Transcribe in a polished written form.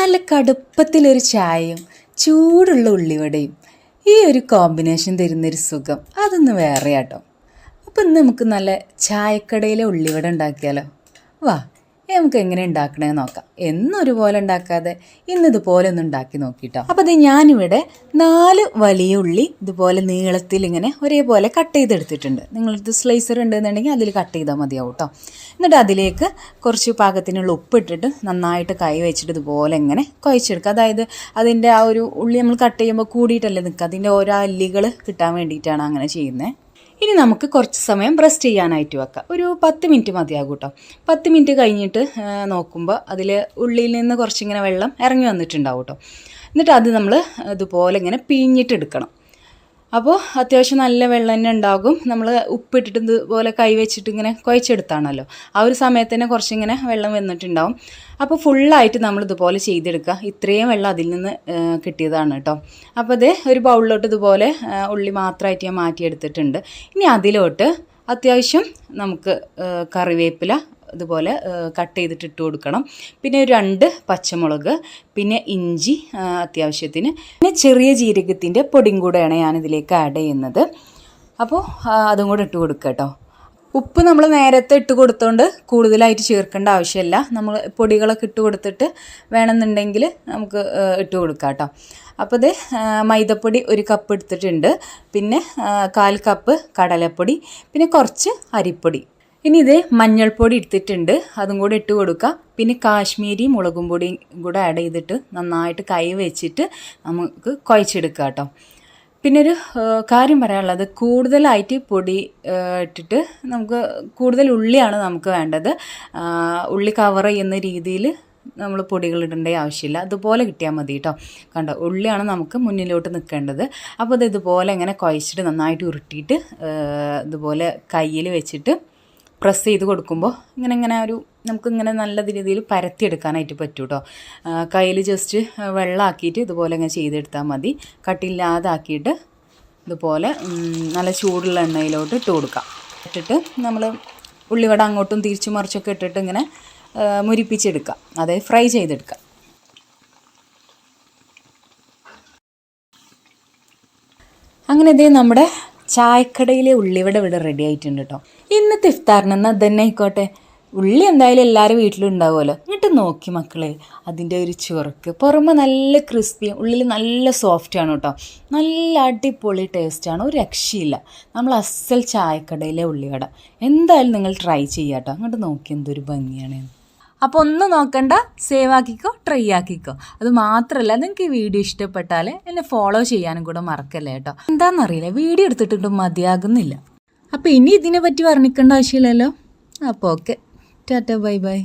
നല്ല കടുപ്പത്തിലൊരു ചായയും ചൂടുള്ള ഉള്ളിവടയും ഈ ഒരു കോമ്പിനേഷൻ തരുന്നൊരു സുഖം അതൊന്ന് വേറെ കേട്ടോ. അപ്പം ഇന്ന് നമുക്ക് നല്ല ചായക്കടയിലെ ഉള്ളിവട ഉണ്ടാക്കിയാലോ? വാ, നമുക്ക് എങ്ങനെ ഉണ്ടാക്കണമെന്ന് നോക്കാം. എന്നും ഒരുപോലെ ഉണ്ടാക്കാതെ ഇന്നിതുപോലെ ഒന്ന് ഉണ്ടാക്കി നോക്കിട്ടോ. അപ്പോൾ അത് ഞാനിവിടെ 4 വലിയ ഉള്ളി ഇതുപോലെ നീളത്തിൽ ഇങ്ങനെ ഒരേപോലെ കട്ട് ചെയ്തെടുത്തിട്ടുണ്ട്. നിങ്ങളടുത്ത് സ്ലൈസർ ഉണ്ടെന്നുണ്ടെങ്കിൽ അതിൽ കട്ട് ചെയ്താൽ മതിയാവും കേട്ടോ. എന്നിട്ട് അതിലേക്ക് കുറച്ച് പാകത്തിനുള്ള ഉപ്പിട്ടിട്ട് നന്നായിട്ട് കൈ വെച്ചിട്ട് ഇതുപോലെ ഇങ്ങനെ കുഴച്ചെടുക്കുക. അതായത് അതിൻ്റെ ആ ഒരു ഉള്ളി നമ്മൾ കട്ട് ചെയ്യുമ്പോൾ കൂടിയിട്ടല്ലേ നിൽക്കുക, അതിൻ്റെ ഓരോ അല്ലികൾ കിട്ടാൻ വേണ്ടിയിട്ടാണ് അങ്ങനെ ചെയ്യുന്നത്. ഇനി നമുക്ക് കുറച്ച് സമയം റെസ്റ്റ് ചെയ്യാനായിട്ട് വെക്കാം. ഒരു 10 മിനിറ്റ് മതിയാകും കേട്ടോ. 10 മിനിറ്റ് കഴിഞ്ഞിട്ട് നോക്കുമ്പോൾ അതിൽ ഉള്ളിയിൽ നിന്ന് കുറച്ചിങ്ങനെ വെള്ളം ഇറങ്ങി വന്നിട്ടുണ്ടാവും കേട്ടോ. എന്നിട്ട് അത് നമ്മൾ ഇതുപോലെ ഇങ്ങനെ പിഴിഞ്ഞിട്ടെടുക്കണം. അപ്പോൾ അത്യാവശ്യം നല്ല വെള്ളം തന്നെ ഉണ്ടാകും. നമ്മൾ ഉപ്പിട്ടിട്ട് ഇതുപോലെ കൈ വെച്ചിട്ട് ഇങ്ങനെ കുഴച്ചെടുത്താണല്ലോ, ആ ഒരു സമയത്ത് തന്നെ കുറച്ചിങ്ങനെ വെള്ളം വന്നിട്ടുണ്ടാവും. അപ്പോൾ ഫുള്ളായിട്ട് നമ്മൾ ഇതുപോലെ ചെയ്തെടുക്കുക. ഇത്രയും വെള്ളം അതിൽ നിന്ന് കിട്ടിയതാണ് കേട്ടോ. അപ്പോൾ അത് ഒരു ബൗളിലോട്ട് ഇതുപോലെ ഉള്ളി മാത്രമായിട്ട് ഞാൻ മാറ്റിയെടുത്തിട്ടുണ്ട്. ഇനി അതിലോട്ട് അത്യാവശ്യം നമുക്ക് കറിവേപ്പില ഇതുപോലെ കട്ട് ചെയ്തിട്ട് ഇട്ട് കൊടുക്കണം. പിന്നെ 2 പച്ചമുളക്, പിന്നെ ഇഞ്ചി അത്യാവശ്യത്തിന്, പിന്നെ ചെറിയ ജീരകത്തിൻ്റെ പൊടിയും കൂടെയാണ് ഞാനിതിലേക്ക് ആഡ് ചെയ്യുന്നത്. അപ്പോൾ അതും കൂടെ ഇട്ട് കൊടുക്കുക കേട്ടോ. ഉപ്പ് നമ്മൾ നേരത്തെ ഇട്ട് കൊടുത്തോണ്ട് കൂടുതലായിട്ട് ചേർക്കേണ്ട ആവശ്യമില്ല. നമ്മൾ പൊടികളൊക്കെ ഇട്ട് കൊടുത്തിട്ട് വേണമെന്നുണ്ടെങ്കിൽ നമുക്ക് ഇട്ട് കൊടുക്കാം കേട്ടോ. അപ്പോൾ ഇത് മൈദപ്പൊടി 1 കപ്പ് എടുത്തിട്ടുണ്ട്, പിന്നെ 1/4 കപ്പ് കടലപ്പൊടി, പിന്നെ കുറച്ച് അരിപ്പൊടി. ഇനി ഇത് മഞ്ഞൾപ്പൊടി എടുത്തിട്ടുണ്ട്, അതും കൂടെ ഇട്ട് കൊടുക്കുക. പിന്നെ കാശ്മീരി മുളകും പൊടിയും കൂടെ ആഡ് ചെയ്തിട്ട് നന്നായിട്ട് കൈ വെച്ചിട്ട് നമുക്ക് കുഴച്ചെടുക്കുക കേട്ടോ. പിന്നെ ഒരു കാര്യം പറയാനുള്ളത്, കൂടുതലായിട്ട് പൊടി ഇട്ടിട്ട് നമുക്ക് കൂടുതൽ ഉള്ളിയാണ് നമുക്ക് വേണ്ടത്. ഉള്ളി കവർ ചെയ്യുന്ന രീതിയിൽ നമ്മൾ പൊടികൾ ഇടേണ്ട ആവശ്യമില്ല. അതുപോലെ കിട്ടിയാൽ മതി കേട്ടോ. കണ്ടോ, ഉള്ളിയാണ് നമുക്ക് മുന്നിലോട്ട് നിൽക്കേണ്ടത്. അപ്പോൾ ഇത് ഇതുപോലെ ഇങ്ങനെ കുഴച്ചിട്ട് നന്നായിട്ട് ഉരുട്ടിയിട്ട് ഇതുപോലെ കയ്യിൽ വെച്ചിട്ട് പ്രസ് ചെയ്ത് കൊടുക്കുമ്പോൾ ഇങ്ങനെ ഒരു നമുക്കിങ്ങനെ നല്ല രീതിയിൽ പരത്തിയെടുക്കാനായിട്ട് പറ്റും കേട്ടോ. കയ്യിൽ ജസ്റ്റ് വെള്ളമാക്കിയിട്ട് ഇതുപോലെ ഇങ്ങനെ ചെയ്തെടുത്താൽ മതി. കട്ടില്ലാതാക്കിയിട്ട് ഇതുപോലെ നല്ല ചൂടുള്ള എണ്ണയിലോട്ട് ഇട്ട് കൊടുക്കാം. ഇട്ടിട്ട് നമ്മൾ ഉള്ളിവട അങ്ങോട്ടും തിരിച്ചു മറിച്ചൊക്കെ ഇട്ടിട്ട് ഇങ്ങനെ മുരിപ്പിച്ചെടുക്കാം, അതായത് ഫ്രൈ ചെയ്തെടുക്കാം. അങ്ങനെ ഇതേ നമ്മുടെ ചായക്കടയിലെ ഉള്ളിവട ഇവിടെ റെഡി ആയിട്ടുണ്ട് കേട്ടോ. ഇന്നത്തെ ഇഫ്താറിനെന്ന് അത് തന്നെ ആയിക്കോട്ടെ. ഉള്ളി എന്തായാലും എല്ലാവരും വീട്ടിലുണ്ടാവുമല്ലോ. എന്നിട്ട് നോക്കി മക്കളെ, അതിൻ്റെ ഒരു ചുറുക്ക്, പുറമെ നല്ല ക്രിസ്പിയും ഉള്ളിൽ നല്ല സോഫ്റ്റാണ് കേട്ടോ. നല്ല അടിപൊളി ടേസ്റ്റാണ്, ഒരു രക്ഷയില്ല. നമ്മൾ അസൽ ചായക്കടയിലെ ഉള്ളിവട എന്തായാലും നിങ്ങൾ ട്രൈ ചെയ്യാം കേട്ടോ. അങ്ങോട്ട് നോക്കി എന്തൊരു ഭംഗിയാണ്. അപ്പോൾ ഒന്നും നോക്കണ്ട, സേവ് ആക്കിക്കോ, ട്രൈ ആക്കിക്കോ. അത് മാത്രമല്ല, നിങ്ങൾക്ക് ഈ വീഡിയോ ഇഷ്ടപ്പെട്ടാൽ എന്നെ ഫോളോ ചെയ്യാനും കൂടെ മറക്കല്ലേ കേട്ടോ. എന്താണെന്നറിയില്ല, വീഡിയോ എടുത്തിട്ടും മതിയാകുന്നില്ല. അപ്പോൾ ഇനി ഇതിനെ പറ്റി വർണ്ണിക്കേണ്ട ആവശ്യമില്ലല്ലോ. അപ്പോൾ ഓക്കെ, ടാറ്റ, ബൈ ബൈ.